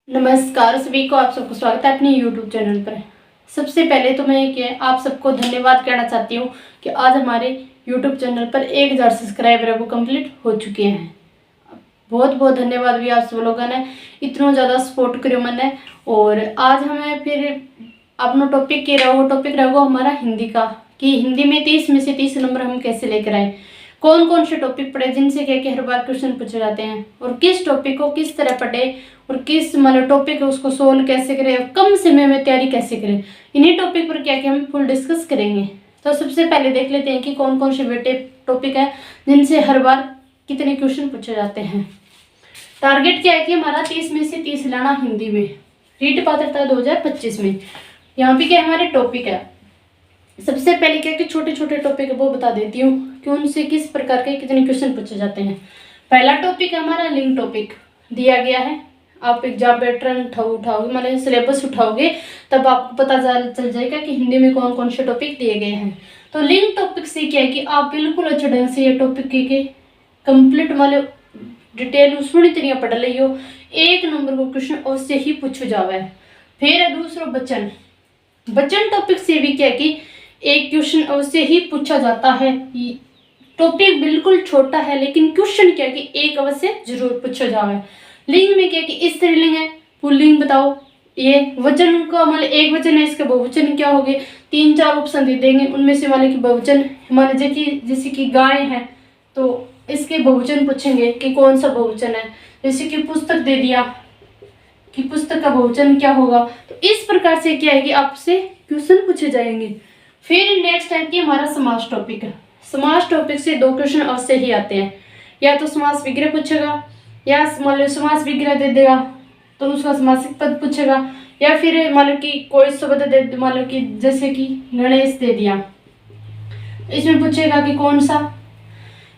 नमस्कार सभी को, आप सबको स्वागत है अपने YouTube चैनल पर। सबसे पहले तो मैं आप सबको धन्यवाद कहना चाहती हूँ कि आज हमारे YouTube चैनल पर 1000 सब्सक्राइबर वो कंप्लीट हो चुके हैं। बहुत बहुत धन्यवाद भी आप सब लोगों ने इतना ज़्यादा सपोर्ट करो मैंने। और आज हमें फिर अपना टॉपिक रहेगा हमारा हिंदी का, कि हिंदी में 30 में से 30 नंबर हम कैसे लेकर आए, कौन कौन से टॉपिक पढ़े जिनसे क्या हर बार क्वेश्चन पूछे जाते हैं, और किस टॉपिक को किस तरह पढ़े और किस मतलब टॉपिक है उसको सोल्व कैसे करें और कम समय में तैयारी कैसे करें। इन्हीं टॉपिक पर क्या हम फुल डिस्कस करेंगे। तो सबसे पहले देख लेते हैं कि कौन कौन से बेटे टॉपिक है जिनसे हर बार कितने क्वेश्चन पूछे जाते हैं। टारगेट क्या है कि हमारा 30 में से 30 लाना हिंदी में, रीट पात्रता 2025 में। यहाँ पे क्या हमारे टॉपिक है, सबसे पहले क्या कि छोटे छोटे टॉपिक है वो बता देती हूँ कि उनसे किस प्रकार के कितने क्वेश्चन पूछे जाते हैं। पहला टॉपिक है हमारा लिंक टॉपिक दिया गया है। आप एग्जाम पैटर्न उठाओगे मतलब सिलेबस उठाओगे तब आपको पता चल जाएगा कि हिंदी में कौन कौन से टॉपिक दिए गए हैं। तो लिंक टॉपिक से क्या है कि आप बिल्कुल अच्छे ढंग से ये टॉपिक के कंप्लीट मतलब डिटेल पूरी तरह पढ़ लियो। 1 नंबर को क्वेश्चन उससे ही पूछो जावे। फिर है दूसरा वचन टॉपिक से भी क्या है कि एक क्वेश्चन उससे ही पूछा जाता है। टॉपिक बिल्कुल छोटा है लेकिन क्वेश्चन क्या है कि एक अवश्य जरूर पूछा जावे। लिंग में क्या कि स्त्रीलिंग है, पुल्लिंग बताओ। ये वचन का मतलब एक वचन है, इसके बहुवचन क्या हो गए, 3-4 ऑप्शन दे देंगे उनमें से वाले की बहुवचन मान लीजिए जैसे कि गाय है तो इसके बहुवचन पूछेंगे कि कौन सा बहुवचन है। जैसे कि पुस्तक दे दिया कि पुस्तक का बहुवचन क्या होगा। तो इस प्रकार से क्या है कि आपसे क्वेश्चन पूछे जाएंगे। फिर नेक्स्ट है कि हमारा समास टॉपिक है। समास टॉपिक से 2 क्वेश्चन अवश्य ही आते हैं, या तो समास विग्रह पूछेगा या मान लो समास विग्रह दे देगा तो उसका समासिक पद पूछेगा, या फिर मान लो कि कोई शब्द दे मान लो कि जैसे कि गणेश दे दिया इसमें पूछेगा कि कौन सा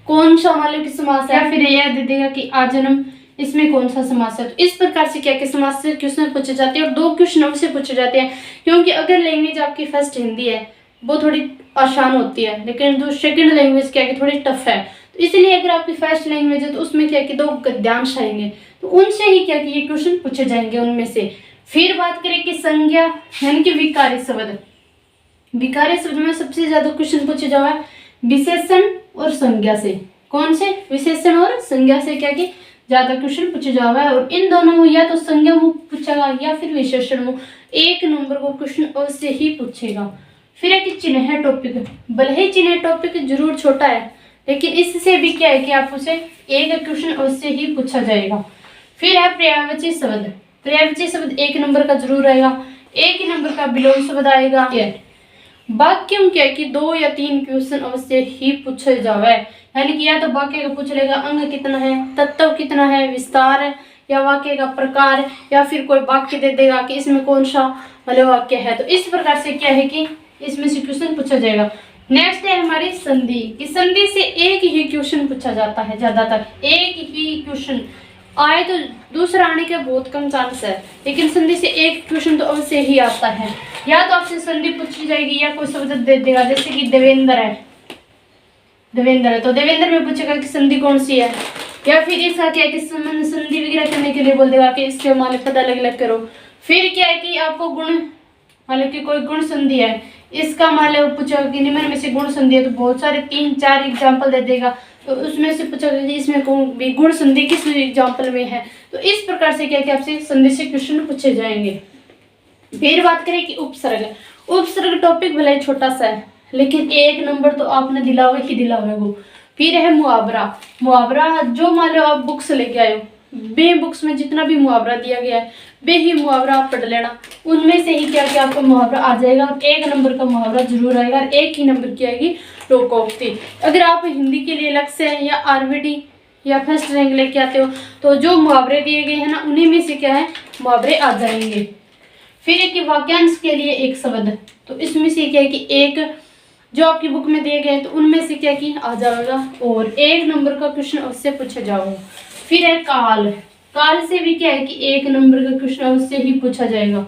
मान लो कि समास है, या फिर यह दे देगा कि आजन्म इसमें कौन सा समास है। तो इस प्रकार से क्या कि समास से क्वेश्चन पूछे जाते हैं और 2 क्वेश्चन से पूछे जाते हैं। क्योंकि अगर लैंग्वेज आपकी फर्स्ट हिंदी है वो थोड़ी आसान होती है, लेकिन जो सेकंड लैंग्वेज क्या कि थोड़ी टफ है। तो इसलिए अगर आपकी फर्स्ट लैंग्वेज है तो उसमें क्या कि 2 गद्यांश आएंगे तो उनसे ही क्या कि ये क्वेश्चन पूछे जाएंगे उनमें से। फिर बात करें कि संज्ञा यानी कि विकारी शब्द में सबसे ज्यादा क्वेश्चन पूछे जावा विशेषण और संज्ञा से। कौन से? विशेषण और संज्ञा से क्या कि ज्यादा क्वेश्चन पूछे जावा है। और इन दोनों में या तो संज्ञा मुँह पूछेगा या फिर विशेषण मुँह, 1 नंबर को क्वेश्चन अवश्य ही पूछेगा। फिर है कि चिन्ह टॉपिक, भले ही चिन्ह टॉपिक जरूर छोटा है लेकिन इससे भी क्या है कि आप उसे 1 क्वेश्चन अवश्य ही पूछा जाएगा। फिर है पर्यायवाची शब्द 1 नंबर का जरूर आएगा, 1 नंबर का विलोम शब्द आएगा। वाक्यों क्या है कि 2 या 3 क्वेश्चन अवश्य ही पूछे जावे। यानी कि या तो वाक्य का पूछ लेगा अंग कितना है, तत्व कितना है, विस्तार है, या वाक्य का प्रकार, या फिर कोई वाक्य दे देगा कि इसमें कौन सा मतलब वाक्य है। तो इस प्रकार से क्या है कि इसमें से क्वेश्चन पूछा जाएगा। नेक्स्ट है हमारी संधि, कि संधि से 1 ही क्वेश्चन पूछा जाता है, ज्यादातर 1 ही क्वेश्चन आए तो दूसरा आने के बहुत कम चांस है, लेकिन संधि से 1 क्वेश्चन तो अवश्य ही आता है। या तो आपसे संधि पूछी जाएगी या कोई शब्द दे देगा, जैसे कि देवेंद्र है तो देवेंद्र में पूछेगा कि संधि कौन सी है, या फिर इसका क्या है कि संधि वगैरह करने के लिए बोल देगा कि इसके मान पता अलग अलग करो। फिर क्या है कि आपको गुण मतलब कि कोई गुण संधि है, इसका मान लो पूछेगा कि निम्न में से गुण संधि है तो बहुत सारे 3-4 एग्जाम्पल दे देगा, तो उसमें से पूछेगा कि इसमें कौन भी गुण संधि किस एग्जाम्पल में है। तो इस प्रकार से क्या आपसे संधि से क्वेश्चन पूछे जाएंगे। फिर बात करें कि उपसर्ग टॉपिक भले छोटा सा है लेकिन 1 नंबर तो आपने दिलावे वो। फिर है मुहावरा जो मान लो आप बुक्स लेके आए हो, बे बुक्स में जितना भी मुहावरा दिया गया है बे ही मुहावरा आप पढ़ लेना, उनमें से ही क्या क्या आपको मुहावरा आ जाएगा। और 1 नंबर का मुहावरा जरूर आएगा और 1 ही नंबर की आएगी लोकोक्ति। अगर आप हिंदी के लिए अलग से या आरवीडी या फर्स्ट रैंक लेके आते हो तो जो मुहावरे दिए गए हैं ना उन्हीं में से क्या है मुहावरे आ जाएंगे। फिर एक वाक्यांश के लिए 1 शब्द, तो इसमें से क्या है कि 1 जो आपकी बुक में दिए गए तो उनमें से क्या कि आ जाएगा और 1 नंबर का क्वेश्चन उससे पूछा जाएगा। फिर है काल से भी क्या है कि 1 नंबर का क्वेश्चन उससे ही पूछा जाएगा।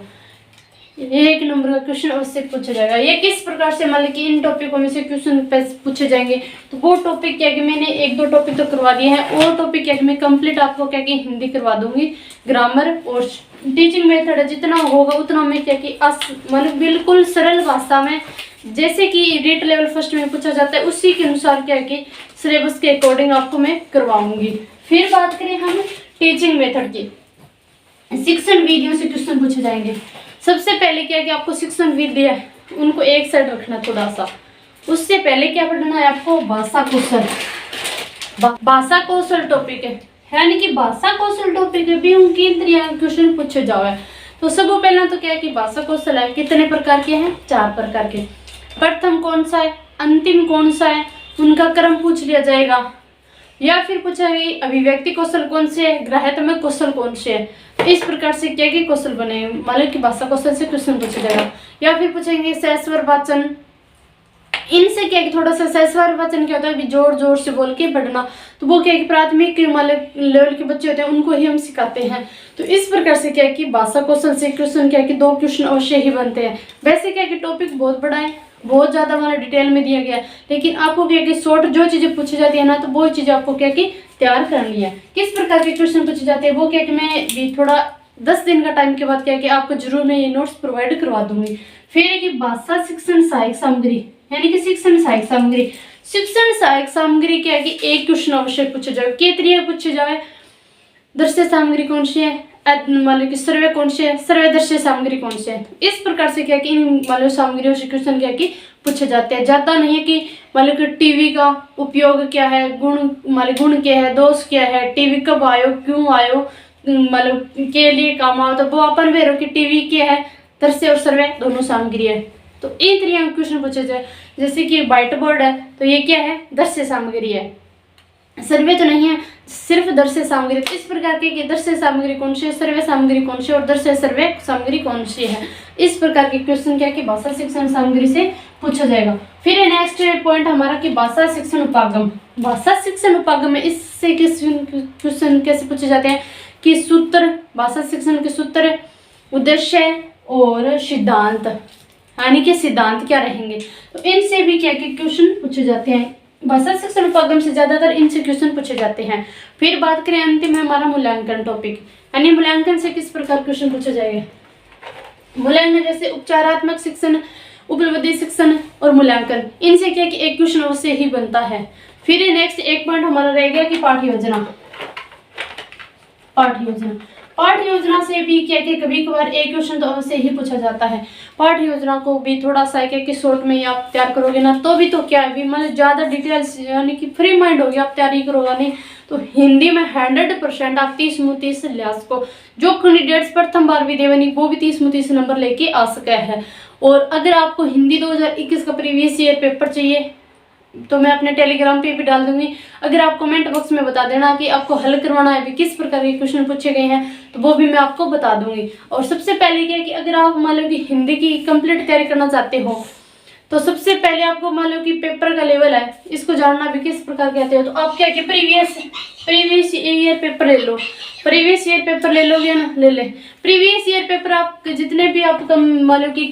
एक नंबर का क्वेश्चन अवश्य पूछा जाएगा। ये किस प्रकार से मान ली कि इन टॉपिकों में से क्वेश्चन पूछे जाएंगे, तो वो टॉपिक क्या कि मैंने एक दो टॉपिक तो करवा दिए हैं, और टॉपिक क्या कि मैं कंप्लीट आपको क्या कि हिंदी करवा दूंगी, ग्रामर और टीचिंग मेथड है, जितना होगा उतना मैं क्या कि मतलब बिल्कुल सरल भाषा में, जैसे कि रीट लेवल फर्स्ट में पूछा जाता है उसी के अनुसार क्या कि सिलेबस के अकॉर्डिंग आपको मैं करवाऊंगी। फिर बात करें हम टीचिंग मेथड की, शिक्षण वीडियो से क्वेश्चन पूछे जाएंगे। सबसे पहले क्या है कि आपको शिक्षण विधि है उनको एक साइड रखना थोड़ा सा, उससे पहले क्या पढ़ना है आपको, भाषा कौशल। भाषा कौशल टॉपिक है, यानी कि भाषा कौशल टॉपिक भी उनकी क्वेश्चन पूछे जाओ है। तो सबसे पहला तो क्या है कि भाषा कौशल है, कितने प्रकार के हैं, 4 प्रकार के। प्रथम कौन सा है, अंतिम कौन सा है, उनका क्रम पूछ लिया जाएगा, या फिर पूछा गई अभिव्यक्ति कौशल कौन से है, ग्राह्यत्मक कौशल कौन से है। इस प्रकार से क्या क्या कौशल बने, मतलब कि भाषा कौशल से क्वेश्चन पूछा जाएगा। या फिर पूछेंगे सहस्वर वाचन, इनसे क्या थोड़ा सा सहस्वर वाचन क्या होता है, जोर जोर से बोल के पढ़ना, तो वो क्या प्राथमिक लेवल के बच्चे होते हैं उनको ही हम सिखाते हैं। तो इस प्रकार से क्या है कि भाषा कौशल से क्वेश्चन क्या है कि 2 क्वेश्चन अवश्य ही बनते हैं। वैसे क्या है कि टॉपिक बहुत बड़ा है, बहुत ज्यादा हमारा डिटेल में दिया गया है, लेकिन आपको क्या कि शॉर्ट जो चीजें पूछी जाती है ना, तो वो चीजें आपको क्या कि तैयार करनी है। किस प्रकार के क्वेश्चन पूछे जाते हैं वो क्या कि मैं भी थोड़ा 10 दिन का टाइम के बाद क्या कि आपको जरूर मैं ये नोट्स प्रोवाइड करवा दूंगी। फिर है कि भाषा शिक्षण सहायक सामग्री, यानी कि शिक्षण सहायक सामग्री। शिक्षण सहायक सामग्री क्या है कि एक क्वेश्चन अवश्य पूछे जाए, कितनी पूछे जाए, दृश्य सामग्री कौन सी है, मान कि सर्वे कौन से है, सर्वे दृश्य सामग्री कौन से है। इस प्रकार से क्या कि इन मान सामग्रियों से क्वेश्चन क्या कि पूछे जाते हैं। ज्यादा नहीं है कि मान लो कि टीवी का उपयोग क्या है, गुण क्या है, दोष क्या है, टीवी कब आयो, क्यों आयो, मतलब के लिए काम आओ, तो वो अपन बेरो कि टीवी क्या है, दृश्य और सर्वे दोनों सामग्री है। तो इन तरीके क्वेश्चन पूछे जाए, जैसे कि व्हाइट बोर्ड है तो ये क्या है, दृश्य सामग्री है, सर्वे तो नहीं है, सिर्फ दृश्य सामग्री। इस प्रकार के दृश्य सामग्री कौन सी है, सर्वे सामग्री कौन सी और दृश्य सर्वे सामग्री कौन सी है। इस प्रकार के क्वेश्चन क्या कि भाषा शिक्षण सामग्री से पूछा जाएगा। फिर नेक्स्ट पॉइंट हमारा कि भाषा शिक्षण उपागम। भाषा शिक्षण उपागम में इससे क्वेश्चन कैसे पूछे जाते हैं कि सूत्र, भाषा शिक्षण के सूत्र, उद्देश्य और सिद्धांत, यानी कि सिद्धांत क्या रहेंगे, तो इनसे भी क्या कि क्वेश्चन पूछे जाते हैं। भाषा शिक्षण उपागम से ज्यादातर इनसे क्वेश्चन पूछे जाते हैं। फिर बात करें अंतिम है हमारा मूल्यांकन टॉपिक, यानी मूल्यांकन से किस प्रकार क्वेश्चन पूछे जाएंगे। मूल्यांकन जैसे उपचारात्मक शिक्षण, उपलब्धि शिक्षण और मूल्यांकन, इनसे क्या कि एक क्वेश्चन अवश्य ही बनता है। फिर नेक्स्ट एक पॉइंट हमारा रहेगा कि पाठ्य योजना। पाठ्य योजना से भी क्या कि कभी कभार एक क्वेश्चन तो अवश्य ही पूछा जाता है। पाठ्य योजना को भी थोड़ा सा क्या कि शॉर्ट में ही आप तैयार करोगे ना, तो भी तो क्या है मतलब ज्यादा डिटेल्स, यानी कि फ्री माइंड होगी, आप तैयारी करोगे नहीं तो हिंदी में 100% आप 30 लिहाज को जो कैंडिडेट्स प्रथम बार भी देवनी वो भी 30 नंबर लेके आ सके है। और अगर आपको हिंदी 2021 का प्रीवियस ईयर पेपर चाहिए तो मैं अपने टेलीग्राम पे भी डाल दूंगी। अगर आप कमेंट बॉक्स में बता देना कि आपको हल करवाना है भी किस प्रकार के क्वेश्चन पूछे गए हैं, तो वो भी मैं आपको बता दूंगी। और सबसे पहले क्या है कि अगर आप मान लो कि हिंदी की कंप्लीट तैयारी करना चाहते हो, तो सबसे पहले आपको मान लो कि पेपर का लेवल है, इसको जानना भी किस प्रकार कहते हो, तो आप क्या कि प्रीवियस ईयर पेपर ले लो। प्रीवियस ईयर पेपर ले लोगे ना, ले ले प्रीवियस ईयर पेपर, आप जितने भी आप मान लो कि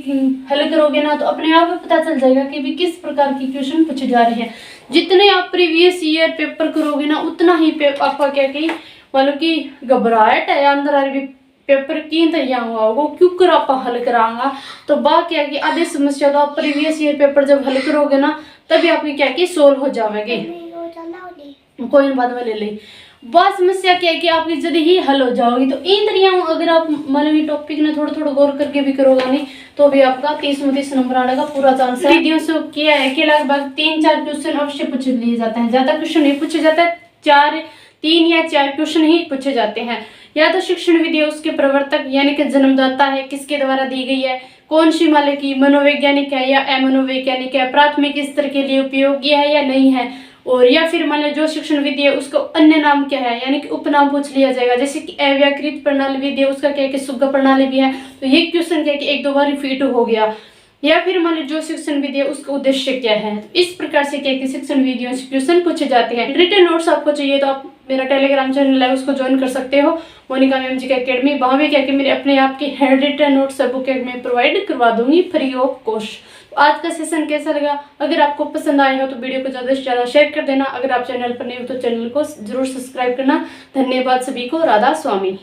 हल करोगे ना, तो अपने आप पता चल जाएगा कि भी किस प्रकार की क्वेश्चन पूछे जा रहे हैं। जितने आप प्रीवियस ईयर पेपर करोगे ना, उतना ही आपका क्या कि मान लो कि घबराहट है अंदर आ रही पेपर की तैयार हुआ होगा क्योंकि आप हल करांगा, तो बात क्या कि आधी समस्या तो आप प्रीवियस ईयर पेपर जब हल करोगे ना, तभी आपकी क्या कि सोल्व हो जाएगी। कोई बात में ले ले, वह समस्या क्या है कि आपकी जल्दी ही हल हो जाओगी। तो इन तरीके अगर आप मतलब टॉपिक ने थोड़ा गौर करके भी करोगा नहीं, तो भी आपका 30 नंबर आने का पूरा चांस है। वीडियो से किया है कि लगभग 3-4 क्वेश्चन अवश्य पूछ लिए जाते हैं, ज्यादा क्वेश्चन नहीं पूछे जाता है, 3 या 4 क्वेश्चन ही पूछे जाते हैं। या तो शिक्षण विधि उसके प्रवर्तक यानी कि जन्मदाता है, किसके द्वारा दी गई है, कौन सी मान की मनोवैज्ञानिक है या अमनोवैज्ञानिक है, प्राथमिक स्तर के लिए उपयोगी है या नहीं है, और या फिर मान लो जो शिक्षण विधि है उसका अन्य नाम क्या है, यानी कि उपनाम पूछ लिया जाएगा। जैसे कि अव्याकृत प्रणाली विधि है, उसका क्या है कि सुग्गा प्रणाली भी है, तो ये क्वेश्चन क्या है कि 1-2 बार रिपीट हो गया। या फिर मान लीजिए जो शिक्षण विधि है उसका उद्देश्य क्या है। इस प्रकार से क्या शिक्षण विधियों से क्वेश्चन पूछे जाते हैं। रिटन नोट्स आपको चाहिए तो आप मेरा टेलीग्राम चैनल है उसको ज्वाइन कर सकते हो, मोनिका मैम जी का अकेडमी। वहाँ भी क्या कि मेरे अपने आप के हैंड रिटन नोट्स सब बुक मैं प्रोवाइड करवा दूंगी फ्री ऑफ कॉस्ट। तो आज का सेशन कैसा लगा, अगर आपको पसंद आया हो तो वीडियो को ज़्यादा से ज़्यादा शेयर कर देना। अगर आप चैनल पर नए हो तो चैनल को जरूर सब्सक्राइब करना। धन्यवाद सभी को। राधा स्वामी।